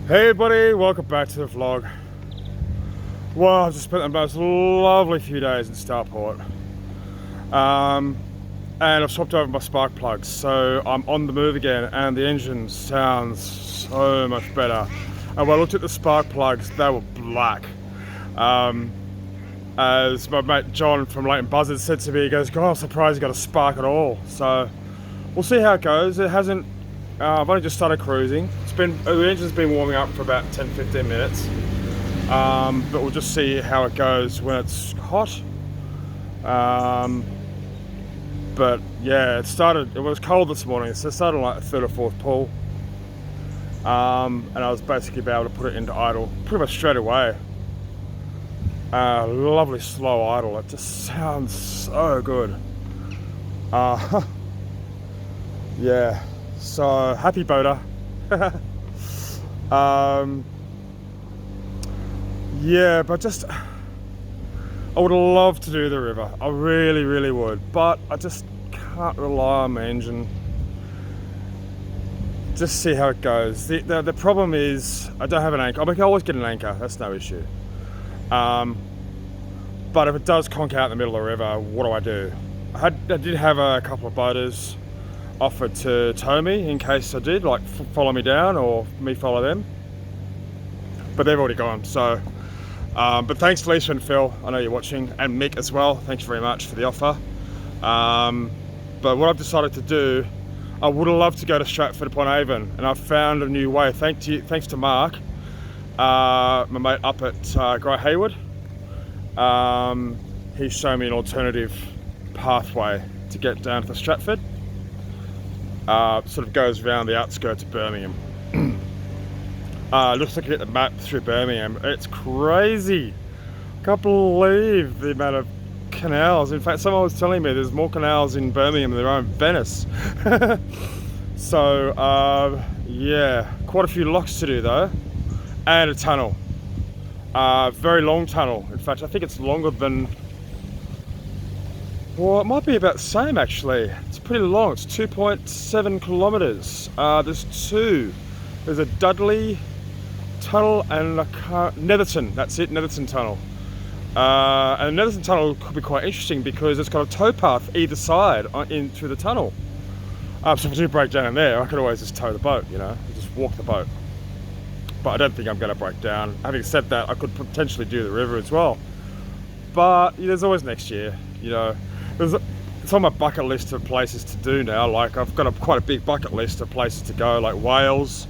Hey everybody, welcome back to the vlog. Well, I've just spent the most lovely few days in Starport. And I've swapped over my spark plugs, so I'm on the move again and the engine sounds so much better. And when I looked at the spark plugs, they were black. As my mate John from Leighton Buzzard said to me, he goes, God, I'm surprised you got a spark at all. So we'll see how it goes. It hasn't, I've only just started cruising. The engine's been warming up for about 10-15 minutes. But we'll just see how it goes when it's hot. But yeah, it was cold this morning, so it started like a third or fourth pull. And I was basically able to put it into idle pretty much straight away. Lovely slow idle, it just sounds so good. Yeah, so happy boater. Yeah, but just I would love to do the river. I really, really would, but I just can't rely on my engine. Just see how it goes. The problem is I don't have an anchor. I can always get an anchor. That's no issue. But if it does conk out in the middle of the river, what do I do? I did have a couple of boaters offered to tow me in case I did, like follow me down or me follow them. But they've already gone, so. But thanks Lisa and Phil, I know you're watching, and Mick as well, thanks very much for the offer. But what I've decided to do, I would have loved to go to Stratford upon Avon, and I've found a new way, thanks to Mark, my mate up at Great Hayward. He's shown me an alternative pathway to get down to Stratford. Sort of goes around the outskirts of Birmingham. Just looking at the map through Birmingham, it's crazy. Can't believe the amount of canals. In fact, someone was telling me there's more canals in Birmingham than there are in Venice. So, yeah, quite a few locks to do though, and a tunnel. Very long tunnel. In fact, I think it's longer than. Well, it might be about the same actually. It's pretty long. It's 2.7 kilometers. There's two. There's a Dudley tunnel and a Netherton. That's it, Netherton tunnel. And the Netherton tunnel could be quite interesting because it's got a towpath either side in through the tunnel. So if I do break down in there, I could always just tow the boat, you know, just walk the boat. But I don't think I'm going to break down. Having said that, I could potentially do the river as well. But there's always next year, you know. It's on my bucket list of places to do now. Like I've got quite a big bucket list of places to go, like Wales,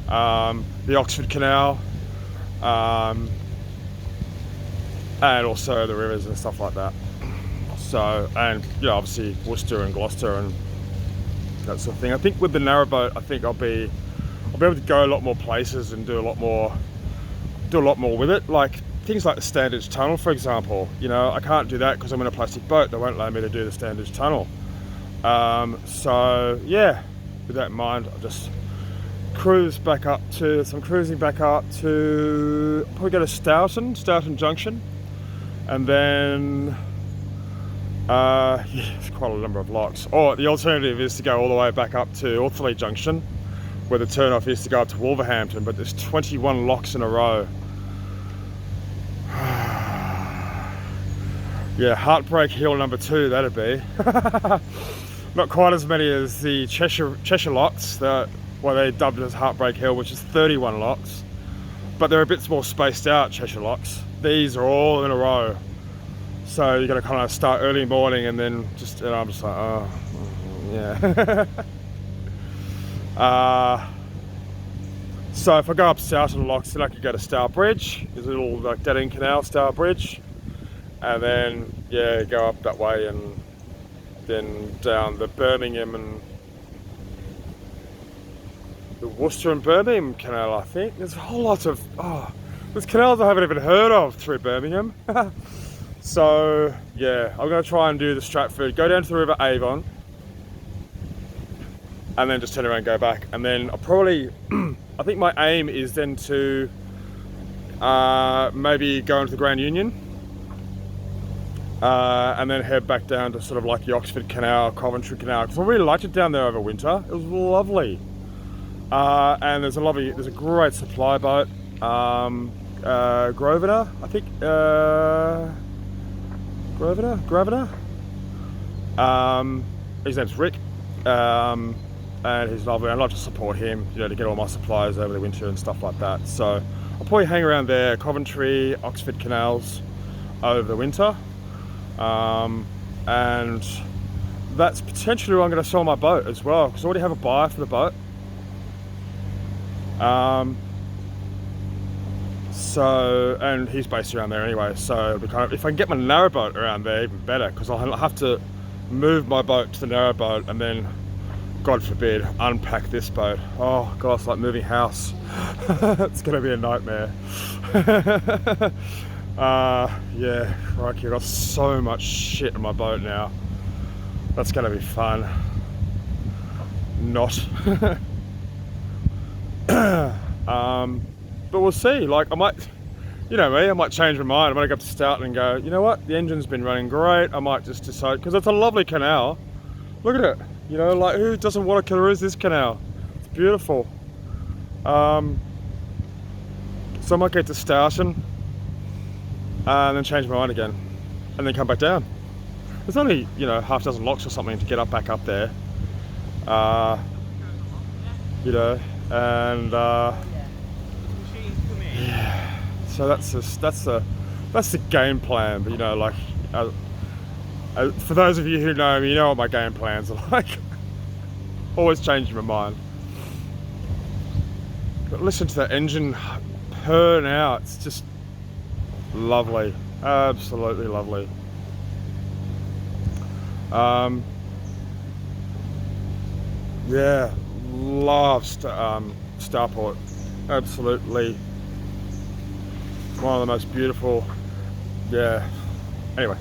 the Oxford Canal, and also the rivers and stuff like that. So, and yeah, obviously Worcester and Gloucester and that sort of thing. I think with the narrowboat, I think I'll be able to go a lot more places and do a lot more with it. Like things like the Standage Tunnel, for example. You know, I can't do that because I'm in a plastic boat. They won't allow me to do the Standage Tunnel. So yeah, with that in mind, I'll just cruising back up to probably go to Stoughton Junction, and then yeah, it's quite a number of locks. Or the alternative is to go all the way back up to Orthley Junction, where the turn-off is to go up to Wolverhampton, but there's 21 locks in a row. Yeah, Heartbreak Hill number 2, that'd be. Not quite as many as the Cheshire locks, what they dubbed as Heartbreak Hill, which is 31 locks. But they're a bit more spaced out, Cheshire locks. These are all in a row. So you got to kind of start early morning and then I'm just like, oh, yeah. So if I go up Stoughton locks, then I could go to Stourbridge. There's a little like dead end canal, Stourbridge. And then, yeah, go up that way and then down the Birmingham and the Worcester and Birmingham Canal, I think. There's a whole lot of, there's canals I haven't even heard of through Birmingham. So, yeah, I'm going to try and do the Stratford, go down to the River Avon, and then just turn around and go back. And then I'll probably, I think my aim is then to maybe go into the Grand Union. And then head back down to sort of like the Oxford Canal, Coventry Canal, because I really liked it down there over winter. It was lovely. And there's a great supply boat. Grosvenor, I think. Grosvenor. His name's Rick. And he's lovely. I'd like to support him, you know, to get all my supplies over the winter and stuff like that. So I'll probably hang around there, Coventry, Oxford canals over the winter. And that's potentially where I'm going to sell my boat as well, because I already have a buyer for the boat. So, and he's based around there anyway, so it'll be kind of, if I can get my narrowboat around there, even better, because I'll have to move my boat to the narrowboat and then, God forbid, unpack this boat. Oh God, it's like moving house. It's gonna be a nightmare. Yeah, crikey, I've got so much shit in my boat now. That's gonna be fun. Not. But we'll see. Like, I might, you know me, I might change my mind. I might go up to Stoughton and go, you know what, the engine's been running great. I might just decide, because it's a lovely canal. Look at it. You know, like, who doesn't want to cruise this canal? It's beautiful. So I might get to Stoughton and then change my mind again and then come back down. There's only, you know, half a dozen locks or something to get up back up there. You know, and yeah. So that's the game plan. But you know, like, for those of you who know me, you know what my game plans are like. Always changing my mind. But listen to that engine purr now. It's just lovely, absolutely lovely. Yeah, love Starport. Absolutely one of the most beautiful. Yeah. Anyway.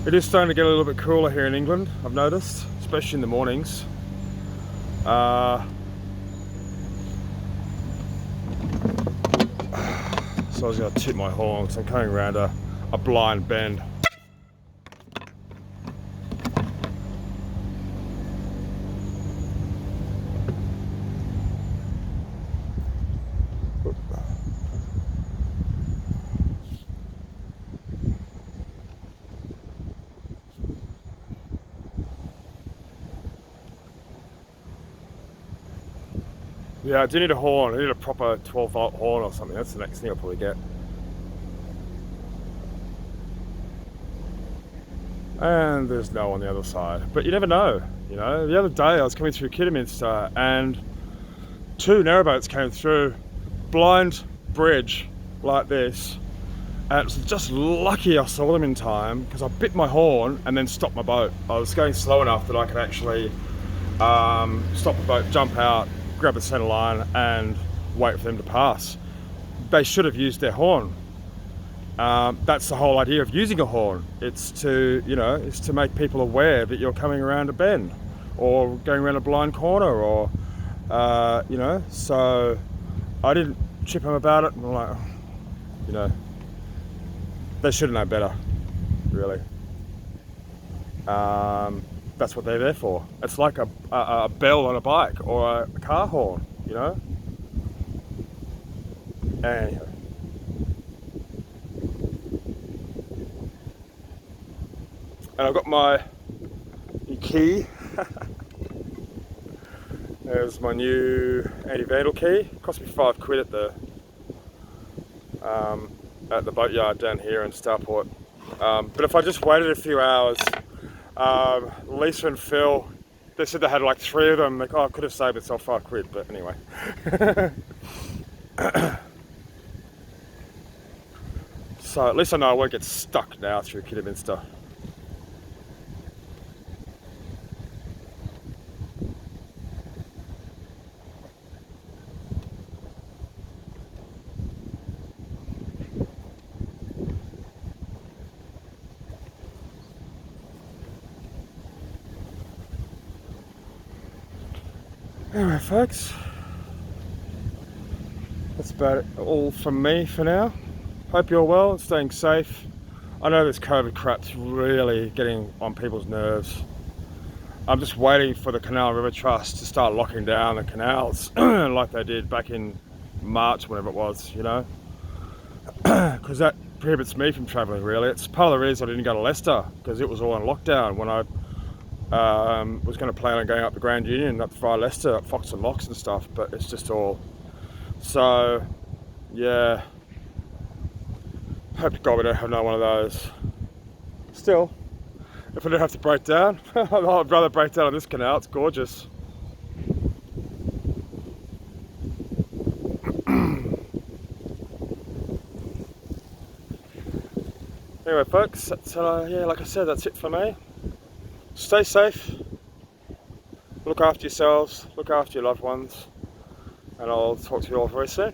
It is starting to get a little bit cooler here in England, I've noticed, especially in the mornings. So I was going to tip my horn because I'm coming around a blind bend. Yeah, I do need a horn. I need a proper 12-volt horn or something. That's the next thing I'll probably get. And there's no on the other side. But you never know, you know. The other day I was coming through Kidderminster and two narrowboats came through, blind bridge like this. And it was just lucky I saw them in time, because I bit my horn and then stopped my boat. I was going slow enough that I could actually stop the boat, jump out, grab the center line and wait for them to pass. They should have used their horn. That's the whole idea of using a horn. It's to, you know, it's to make people aware that you're coming around a bend or going around a blind corner, or you know. So I didn't chip them about it, and I'm like, oh, you know, they should have known better, really. That's what they're there for. It's like a bell on a bike or a car horn, you know. Anyway. And I've got my new key. There's my new anti-vandal key. It cost me £5 at the boatyard down here in Starport. But if I just waited a few hours, Lisa and Phil, they said they had like 3 of them. Like, oh, I could have saved myself £5, but anyway. So at least I know I won't get stuck now through Kidderminster. Anyway, folks, that's about it all from me for now. Hope you're well and staying safe. I know this COVID crap's really getting on people's nerves. I'm just waiting for the Canal River Trust to start locking down the canals like they did back in March, whenever it was, you know, because that prohibits me from travelling, really. It's part of the reason I didn't go to Leicester, because it was all on lockdown when I was going to plan on going up the Grand Union, up via Leicester, up Fox and Locks and stuff, but it's just all... So, yeah. Hope to God we don't have another one of those. Still, if I don't have to break down, I'd rather break down on this canal. It's gorgeous. Anyway, folks, that's, yeah, like I said, that's it for me. Stay safe. Look after yourselves. Look after your loved ones. And I'll talk to you all very soon.